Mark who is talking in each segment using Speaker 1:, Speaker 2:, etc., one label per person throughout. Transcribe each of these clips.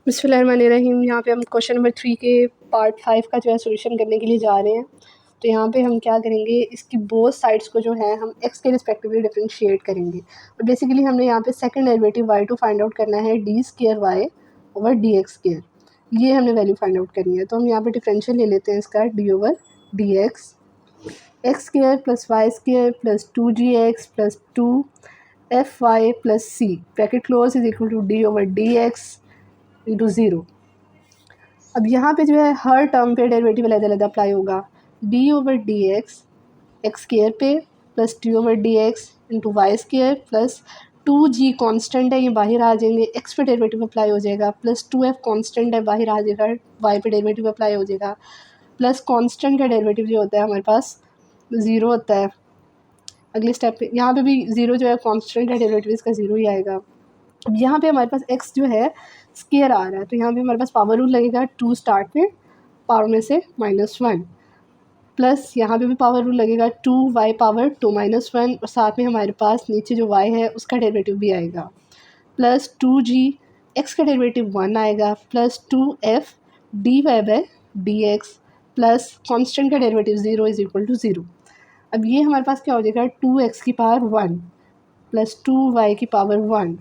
Speaker 1: बिस्मिल्लाहिर्रहमानिर्रहीम। यहाँ पे हम क्वेश्चन नंबर 3 के पार्ट 5 का जो है सोल्यूशन करने के लिए जा रहे हैं। तो यहाँ पे हम क्या करेंगे, इसकी बोथ साइड्स को जो है हम x के रिस्पेक्टिवली डिफरेंशिएट करेंगे। और बेसिकली हमने यहाँ पे second derivative y2 find out करना है d square y over d x square, ये हमने वैल्यू फाइंड आउट करनी है। तो हम यहाँ पे डिफरेंशियल ले लेते हैं इसका d over d x square plus y square plus 2gx plus 2fy plus c bracket close is equal to d over d x into zero. अब यहाँ पे जो है हर टर्म पे डेरिवेटिव अलग-अलग अप्लाई होगा। D over d x square पे plus t over d x into y square plus 2g constant है, ये बाहर आ जाएंगे, x पे डेरिवेटिव अप्लाई हो जाएगा, प्लस 2f कॉन्स्टेंट है, बाहर आ जाएगा, y पे डेरिवेटिव अप्लाई हो जाएगा, प्लस कॉन्स्टेंट का डेरिवेटिव जो होता है हमारे पास 0 होता है। अगले स्टेप पे यहाँ पे भी 0 जो है कॉन्स्टेंट है, डेरिवेटिव इसका 0 ही आएगा। अब यहाँ पे हमारे पास x जो है स्क्वायर आ रहा है, तो यहाँ पे हमारे पास पावर रूल लगेगा 2 स्टार्ट में, पावर में से -1, प्लस यहाँ पे भी पावर रूल लगेगा 2y पावर 2 -1, और साथ में हमारे पास नीचे जो y है उसका डेरिवेटिव भी आएगा, प्लस 2g x का डेरिवेटिव 1 आएगा, plus 2f dy by d x plus constant का डेरिवेटिव 0 इज इक्वल टू 0। अब ये हमारे पास क्या हो जाएगा, 2x की पावर 1 प्लस 2y की पावर 1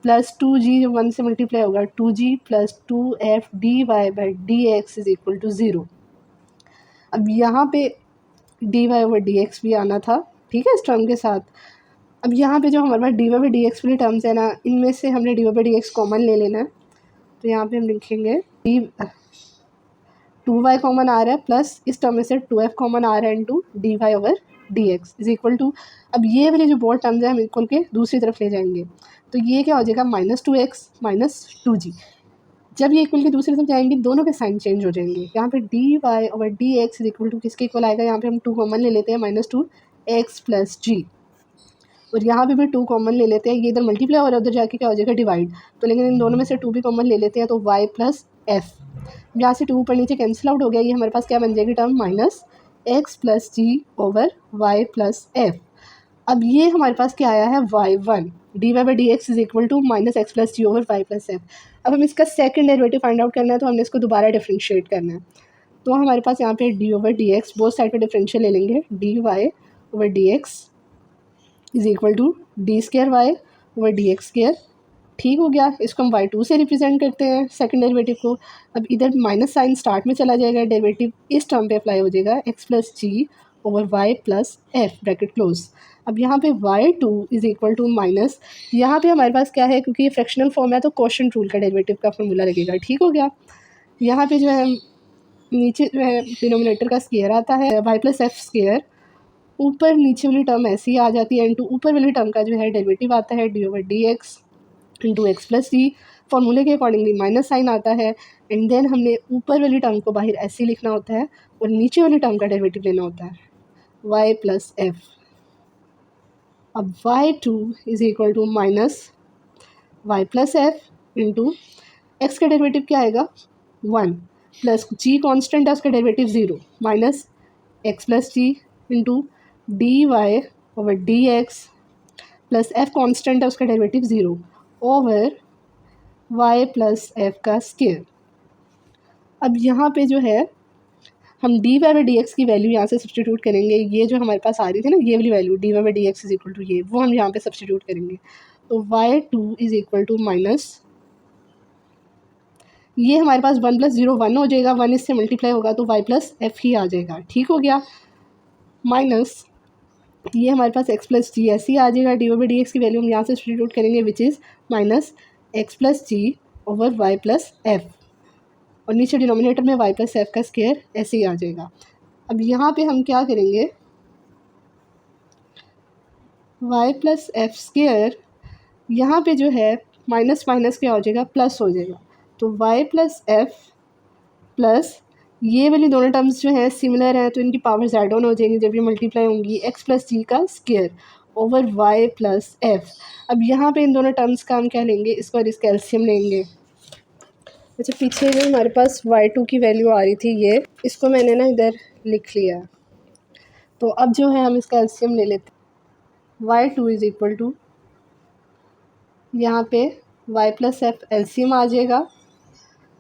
Speaker 1: प्लस 2g जो 1 से मल्टीप्लाई होगा 2g plus 2f dy by d x is equal to 0। अब यहाँ पे dy ओवर डी एक्स भी आना था, ठीक है, इस टर्म के साथ। अब यहाँ पे जो हमारे पास dy बाई डी एक्स वाली टर्म्स है ना, इनमें से हमने dy by d x common ले लेना है। तो यहाँ पे हम लिखेंगे 2y कॉमन आ रहा है, प्लस इस टर्म में से 2f कॉमन आ रहा है into d y over d x is equal to, अब ये वाले जो बोर्ड टर्म्स हैं हम इक्वल के दूसरी तरफ ले जाएंगे, तो ये क्या हो जाएगा -2x माइनस 2g। जब ये इक्वल के दूसरी तरफ जाएंगे दोनों के साइन चेंज हो जाएंगे। यहाँ पे d y over d x is equal to किसके इक्वल आएगा, यहाँ पे हम 2 कॉमन ले लेते हैं, -2x प्लस जी, और यहाँ पे भी 2 कॉमन ले लेते हैं, ये इधर मल्टीप्लाई हो रहा है, उधर जाके क्या हो जाएगा डिवाइड, तो लेकिन इन दोनों में से 2 भी कॉमन ले लेते हैं, तो y प्लस एफ, यहाँ से 2 ऊपर नीचे कैंसिल आउट हो गया, ये हमारे पास क्या बन जाएगी term -x plus g over y plus f. अब ये हमारे पास क्या आया है y1 d y by d x is equal to -x plus g over y plus f. अब हम इसका सेकंड डेरिवेटिव फाइंड आउट करना है, तो हमने इसको दोबारा डिफरेंशिएट करना है। तो हमारे पास यहाँ पे d over d x both side पे डिफरेंशियल ले लेंगे, d y over d x is equal to d square y over d x square, ठीक हो गया। इसको हम y2 से रिप्रेजेंट करते हैं सेकंड डेरिवेटिव को। अब इधर माइनस साइन स्टार्ट में चला जाएगा, डेरिवेटिव इस टर्म पे अप्लाई हो जाएगा, x plus g over y plus f bracket close. अब यहाँ पे y2 is equal to minus, यहाँ पे हमारे पास क्या है, क्योंकि ये फ्रैक्शनल फॉर्म है तो क्वोशंट रूल का डेरिवेटिव का फॉर्मूला लगेगा, ठीक हो गया। यहाँ पे जो है नीचे जो है डिनोमिनेटर का स्क्वायर आता है y प्लस एफ स्क्वायर, ऊपर नीचे वाली टर्म ऐसी आ जाती है, इंटू ऊपर वाली टर्म का जो है डेरिवेटिव आता है d over d x into x plus c, फॉर्मूले के अकॉर्डिंगली माइनस साइन आता है, एंड देन हमने ऊपर वाली टर्म को बाहर ऐसे लिखना होता है और नीचे वाली टर्म का डेरिवेटिव लेना होता है y प्लस एफ। अब y2 is equal to minus y plus f into x का डेरिवेटिव क्या आएगा 1 प्लस जी कॉन्स्टेंट है उसका derivative 0 minus x plus g into d y over d x plus f constant है उसका derivative 0 over y plus f का square. अब यहाँ पे जो है हम d y by d x की वैल्यू यहाँ से सब्सटीट्यूट करेंगे, ये जो हमारे पास आ रही थी ना ये वाली value d y by d x is equal to ये, वो हम यहाँ पे सब्सटीट्यूट करेंगे। तो y2 is equal to minus, ये हमारे पास 1 प्लस 0 1 हो जाएगा, 1 इससे मल्टीप्लाई होगा तो y प्लस एफ ही आ जाएगा, ठीक हो गया, माइनस ये हमारे पास x प्लस जी ऐसे ही आ जाएगा, d y by d x की वैल्यू हम यहाँ से सब्सटीट्यूट करेंगे which is minus x plus g over y plus f, और नीचे डिनोमिनेटर में y प्लस एफ का स्क्वायर ऐसे ही आ जाएगा। अब यहाँ पे हम क्या करेंगे, y प्लस एफ स्क्वायर, यहाँ पे जो है माइनस माइनस क्या हो जाएगा प्लस हो जाएगा, तो y प्लस एफ प्लस ये वाली दोनों टर्म्स जो हैं सिमिलर हैं तो इनकी पावर ज़ेड ऑन हो जाएंगी जब ये मल्टीप्लाई होंगी, x प्लस जी का square over y plus f. अब यहाँ पे इन दोनों टर्म्स का हम क्या लेंगे, इसको इसका एलसीएम लेंगे। अच्छा, पीछे में हमारे पास y2 की वैल्यू आ रही थी, ये इसको मैंने ना इधर लिख लिया, तो अब जो है हम इसका एलसीएम ले लेते हैं। y2 इज इक्वल टू यहाँ पे y प्लस एफ एलसीएम आ जाएगा,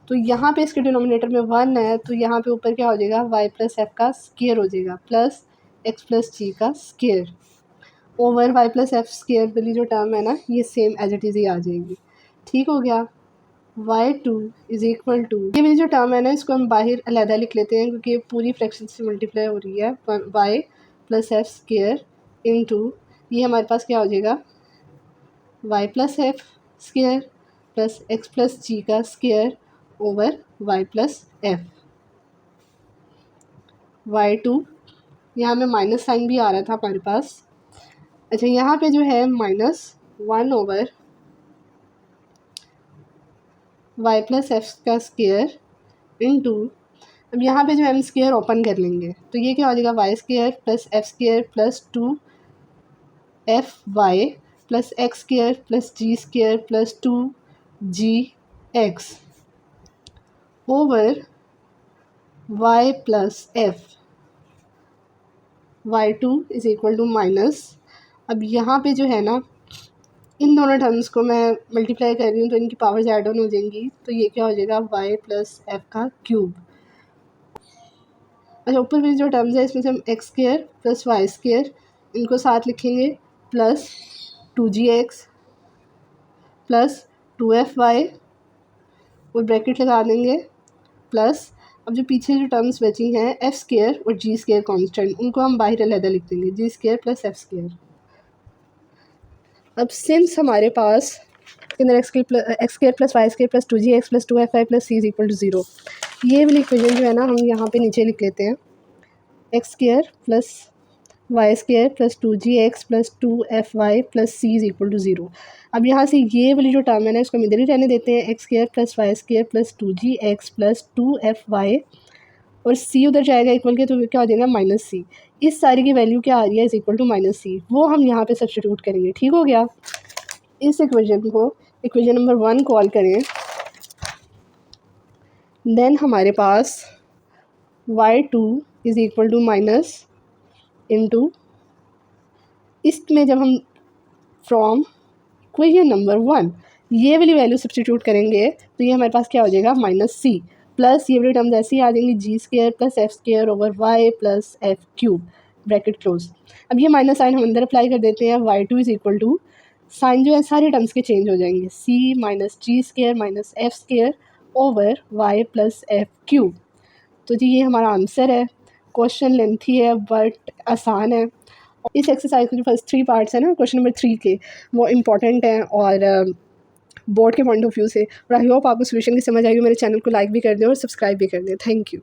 Speaker 1: तो यहाँ पे इसके डिनोमिनेटर में 1 है, तो यहाँ पे ऊपर क्या हो जाएगा, y प्लस एफ का स्केयर हो जाएगा प्लस x प्लस जी का square over y plus f square वाली जो टर्म है ना, ये सेम एज इट इज़ ही आ जाएगी। ठीक हो गया। y2 इज़ इक्वल टू, ये मेरी जो टर्म है ना, इसको हम बाहर अलहदा लिख लेते हैं क्योंकि ये पूरी फ्रैक्शन से मल्टीप्लाई हो रही है। y plus f square into, ये हमारे पास क्या हो जाएगा, y plus f square plus x plus g का square over y plus f. y2 यहाँ में माइनस साइन भी आ रहा था हमारे पास। अच्छा, यहाँ पे जो है -1 ओवर y प्लस एफ का स्केयर इंटू, अब यहाँ पे जो हम स्केयर ओपन कर लेंगे तो ये क्या हो जाएगा, y square plus f square plus 2FY plus x square plus g square plus 2GX over y plus f. y2 is equal to minus, अब यहाँ पे जो है ना, इन दोनों टर्म्स को मैं मल्टीप्लाई कर रही हूँ तो इनकी पावर्स ऐड ऑन हो जाएंगी, तो ये क्या हो जाएगा, y प्लस एफ का क्यूब। अच्छा, ऊपर में जो टर्म्स है इसमें से हम x square plus y square इनको साथ लिखेंगे प्लस 2GX प्लस 2FY और ब्रैकेट लगा देंगे प्लस, अब जो पीछे जो टर्म्स बची हैं एफ स्केयर और जी स्केयर कांस्टेंट, उनको हम बाहर अलहदा लिख देंगे, g square plus f square. अब सिंस हमारे पास के अंदर x square plus y square plus 2GX plus 2FY plus C is equal to 0, ये वाली इक्वेशन जो है ना, हम यहाँ पे नीचे लिख लेते हैं, x square plus y square plus 2GX plus 2FY plus C is equal to 0। अब यहाँ से ये वाली जो टर्म है ना, इसको हम इधर ही रहने देते हैं, x square plus y square plus 2GX plus 2FY और C उधर जाएगा इक्वल के, तो क्या हो जाएगा -C। इस सारी की वैल्यू क्या आ रही है, इज इक्वल टू -C, वो हम यहाँ पे सब्स्टिट्यूट करेंगे। ठीक हो गया। इस इक्वेशन को इक्वेशन नंबर 1 कॉल करें, देन हमारे पास y2 is equal to minus into, इसमें जब हम फ्रॉम इक्वेशन नंबर 1 ये वाली वैल्यू सब्स्टिट्यूट करेंगे तो ये हमारे पास क्या हो जाएगा, -C प्लस ये वाली टर्म्स ऐसी आ जाएंगी, g square plus f square over y plus f cube bracket close. अब ये माइनस साइन हम अंदर अप्लाई कर देते हैं, y2 is equal to, sign जो है सारे टर्म्स के चेंज हो जाएंगे, c minus g square minus f square over y plus f cube. तो जी ये हमारा आंसर है। क्वेश्चन लेंथी है बट आसान है। इस एक्सरसाइज के जो फर्स्ट 3 पार्ट्स हैं ना क्वेश्चन नंबर 3 के, वो इम्पॉर्टेंट हैं और बोर्ड के पॉइंट ऑफ व्यू से, और आई होप आपको सोल्यूशन की समझ आएगी। मेरे चैनल को लाइक भी कर दें और सब्सक्राइब भी कर दें। Thank you.